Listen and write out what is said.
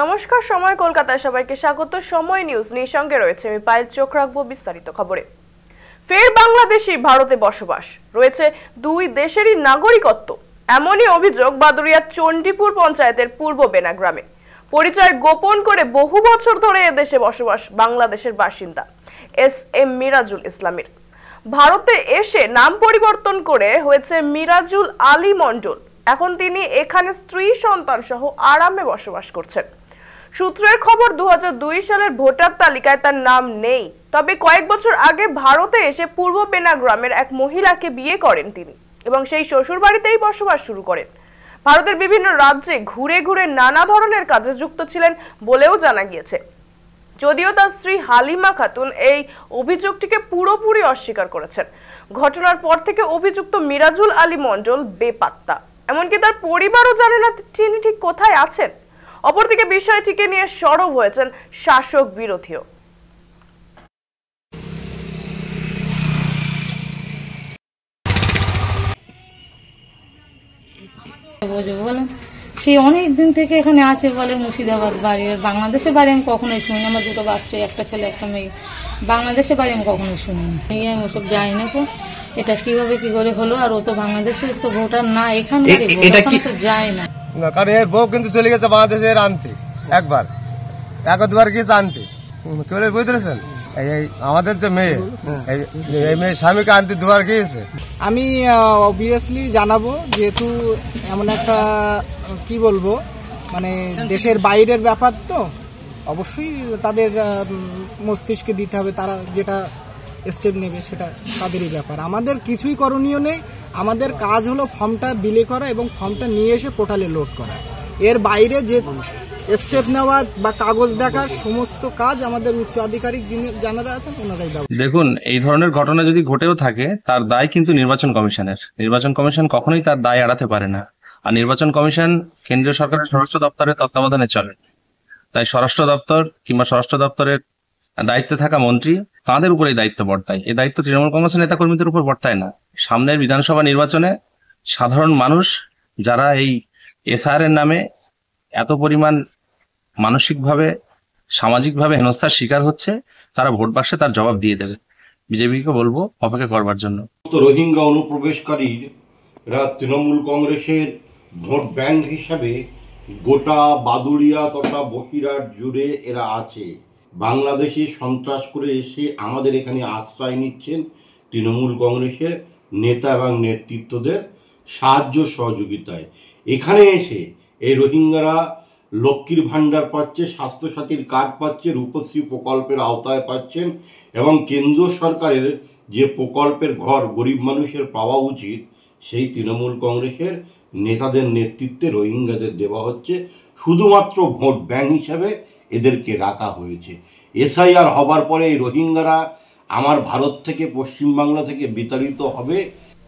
নমস্কার, সময় কলকাতায় সবাইকে স্বাগত। সময় নিউজ নিয়ে সঙ্গে রয়েছে আমি পায়েল। চোখ রাখবো বিস্তারিত খবরে। ফের বাংলাদেশি ভারতে বসবাস, রয়েছে দুই দেশেরই নাগরিকত্ব, এমনই অভিযোগ বাদুড়িয়ার চণ্ডীপুর পঞ্চায়েতের পূর্ব বেনা গ্রামে। পরিচয় গোপন করে বহু বছর ধরে এদেশে বসবাস বাংলাদেশের বাসিন্দা এস.এম. মিরাজুল ইসলামের। ভারতে এসে নাম পরিবর্তন করে হয়েছে মিরাজুল আলী মণ্ডল। এখন তিনি এখানে স্ত্রী সন্তান সহ আরামে বসবাস করছেন। সূত্রের খবর, 2002 সালের ভোটার তালিকায় তার নাম নেই, তবে কয়েক বছর আগে ভারতে এসে পূর্ব বেনা গ্রামের এক মহিলাকে বিয়ে করেন তিনি এবং সেই শ্বশুর বাড়িতেই বসবাস শুরু করেন। ভারতের বিভিন্ন রাজ্যে ঘুরে ঘুরে নানা ধরনের কাজে যুক্ত ছিলেন বলেও জানা গিয়েছে। যদিও তার স্ত্রী হালিমা খাতুন এই অভিযোগটিকে পুরোপুরি অস্বীকার করেছেন। ঘটনার পর থেকে অভিযুক্ত মিরাজুল আলী মণ্ডল বেপাত্তা, এমনকি তার পরিবারও জানে না তিনি ঠিক কোথায় আছেন। অপরদিকে বিষয়টিকে নিয়ে সরব হয়েছেন শাসক বিরোধীও। সে অনেক দিন থেকে এখানে আছে বলে, মুর্শিদাবাদ বাড়ি। বাংলাদেশের বাড়ি আমি কখনোই শুনি, আমার দুটো বাচ্চা, একটা ছেলে একটা মেয়ে। বাংলাদেশের বাড়ি আমি কখনোই শুনিনি, আমি ওসব যাই না। এটা কিভাবে কি করে হলো? আর ও তো বাংলাদেশের তো ভোটার না, এখানে তো যায় না। কারণ এর বউ কিন্তু চলে গেছে বাংলাদেশে আনতে, একবার দুবার গিয়েছে আনতে, চলে বুঝতে পেরেছেন। আমাদের যে মেয়ে, এই মেয়ে স্বামীকে আনতে দুবার গিয়েছে। আমি অবভিয়াসলি জানাবো, যেহেতু এমন একটা কি বলবো, মানে দেশের বাইরের ব্যাপার, তো অবশ্যই তাদের মস্তিষ্কে দিতে হবে। তারা যেটা স্টেপ নেবে সেটা তাদেরই ব্যাপার, আমাদের কিছুই করণীয় নেই। আমাদের কাজ হলো ফর্মটা বিলে করা এবং ফর্মটা নিয়ে এসে পোর্টালে লোড করা। এর বাইরে যে স্টেপ নেওয়া বা কাগজ দেখার সমস্ত কাজ আমাদের উচ্চ আধিকারিক যারা আছেন ওনারাই দেবেন। দেখুন, এই ধরনের ঘটনা যদি ঘটেও থাকে, তার দায় কিন্তু নির্বাচন কমিশনের। নির্বাচন কমিশন কখনোই তার দায় এড়াতে পারে না। আর নির্বাচন কমিশন কেন্দ্রীয় সরকারের স্বরাষ্ট্র দপ্তরের তত্ত্বাবধানে চলে। তাই স্বরাষ্ট্র দপ্তর কিংবা স্বরাষ্ট্র দপ্তরের দায়িত্বে থাকা মন্ত্রী, তাঁদের উপর এই দায়িত্ব বর্তায়। এই দায়িত্ব তৃণমূল কংগ্রেসের নেতাকর্মীদের উপর বর্তায় না। সামনের বিধানসভা নির্বাচনে সাধারণ মানুষ যারা এই এসআর এর নামে এত পরিমাণ মানসিকভাবে সামাজিকভাবে হেনস্থার শিকার হচ্ছে, তারা ভোট বাক্সে তার জবাব দিয়ে দেবে। বিজেপিকে বলবো অপেক্ষা করবার জন্য। রোহিঙ্গা অনুপ্রবেশকারীরা তৃণমূল কংগ্রেসের ভোট ব্যাংক হিসাবে গোটা বাদুড়িয়া তথা বসিরহাট জুড়ে এরা আছে। বাংলাদেশে সন্ত্রাস করে এসে আমাদের এখানে আশ্রয় নিচ্ছেন তৃণমূল কংগ্রেসের নেতা এবং নেতৃত্বদের সাহায্য সহযোগিতায়। এখানে এসে এই রোহিঙ্গারা লক্ষ্মীর ভাণ্ডার পাচ্ছে, স্বাস্থ্যসাথীর কার্ড পাচ্ছে, রূপশ্রী প্রকল্পের আওতায় পাচ্ছেন এবং কেন্দ্র সরকারের যে প্রকল্পের ঘর গরিব মানুষের পাওয়া উচিত, সেই তৃণমূল কংগ্রেসের নেতাদের নেতৃত্বে রোহিঙ্গাদের দেওয়া হচ্ছে। শুধুমাত্র ভোট ব্যাংক হিসাবে এদেরকে রাখা হয়েছে। এসআইআর হবার পরে এই রোহিঙ্গারা আমার ভারত থেকে, পশ্চিমবাংলা থেকে বিতাড়িত হবে